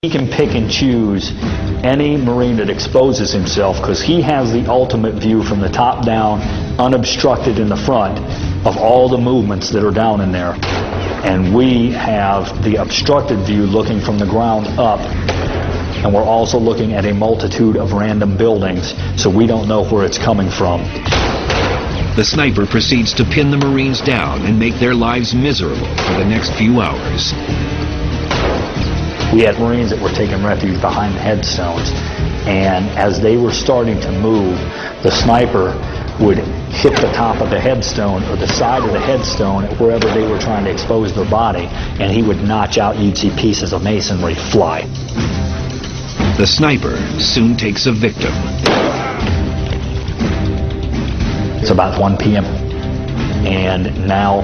He can pick and choose any Marine that exposes himself because he has the ultimate view from the top down, unobstructed in the front, of all the movements that are down in there. And we have the obstructed view looking from the ground up, and we're also looking at a multitude of random buildings, so we don't know where it's coming from. The sniper proceeds to pin the Marines down and make their lives miserable for the next few hours. We had Marines that were taking refuge behind the headstones, and as they were starting to move, the sniper would hit the top of the headstone or the side of the headstone wherever they were trying to expose their body, and he would notch out, you'd see pieces of masonry fly. The sniper soon takes a victim. It's about 1 p.m. and now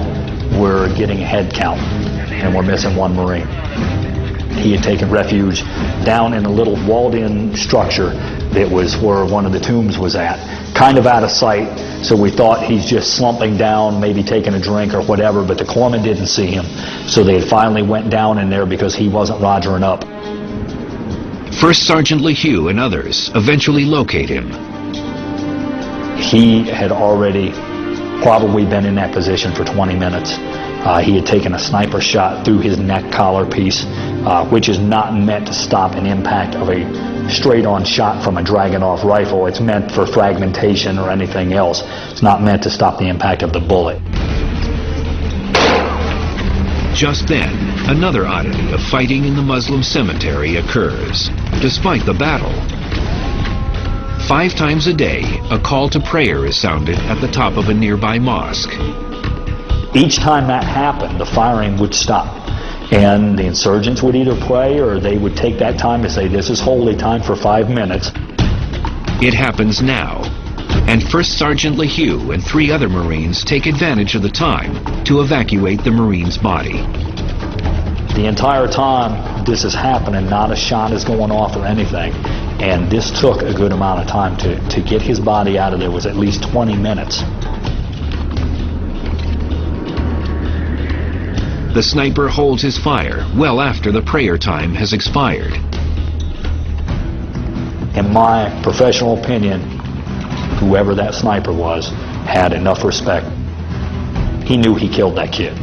we're getting a head count, and we're missing one Marine. He had taken refuge down in a little walled-in structure that was where one of the tombs was at, kind of out of sight, so we thought he's just slumping down, maybe taking a drink or whatever, but the corpsman didn't see him, so they finally went down in there because he wasn't rogering up. First Sergeant LeHue and others eventually locate him. He had already probably been in that position for 20 minutes. He had taken a sniper shot through his neck collar piece, which is not meant to stop an impact of a straight-on shot from a Dragunov rifle. It's meant for fragmentation or anything else. It's not meant to stop the impact of the bullet. Just then, another oddity of fighting in the Muslim cemetery occurs. Despite the battle, 5 times a day, a call to prayer is sounded at the top of a nearby mosque. Each time that happened, the firing would stop, and the insurgents would either pray or they would take that time to say, this is holy time for 5 minutes. It happens now, and First Sergeant LeHue and 3 other Marines take advantage of the time to evacuate the Marine's body. The entire time this is happening, not a shot is going off or anything, and this took a good amount of time to get his body out of there. It was at least 20 minutes. The sniper holds his fire well after the prayer time has expired. In my professional opinion, whoever that sniper was had enough respect. He knew he killed that kid,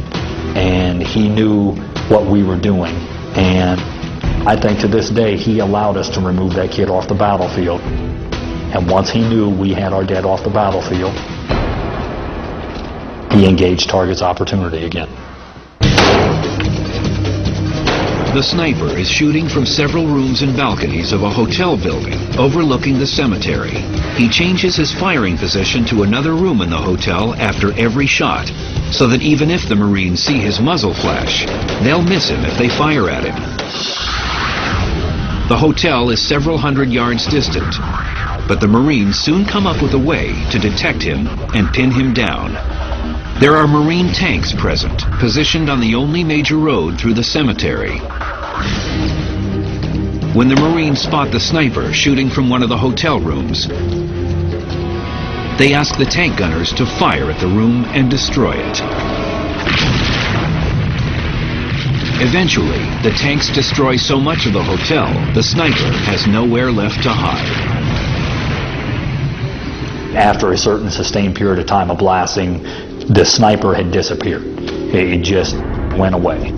and he knew what we were doing, and I think to this day he allowed us to remove that kid off the battlefield. And once he knew we had our dead off the battlefield, he engaged target's opportunity again. The sniper is shooting from several rooms and balconies of a hotel building overlooking the cemetery. He changes his firing position to another room in the hotel after every shot, so that even if the Marines see his muzzle flash, they'll miss him if they fire at him. The hotel is several hundred yards distant, but the Marines soon come up with a way to detect him and pin him down. There are Marine tanks present, positioned on the only major road through the cemetery. When the Marines spot the sniper shooting from one of the hotel rooms, they ask the tank gunners to fire at the room and destroy it. Eventually, the tanks destroy so much of the hotel, the sniper has nowhere left to hide. After a certain sustained period of time of blasting, the sniper had disappeared. It just went away.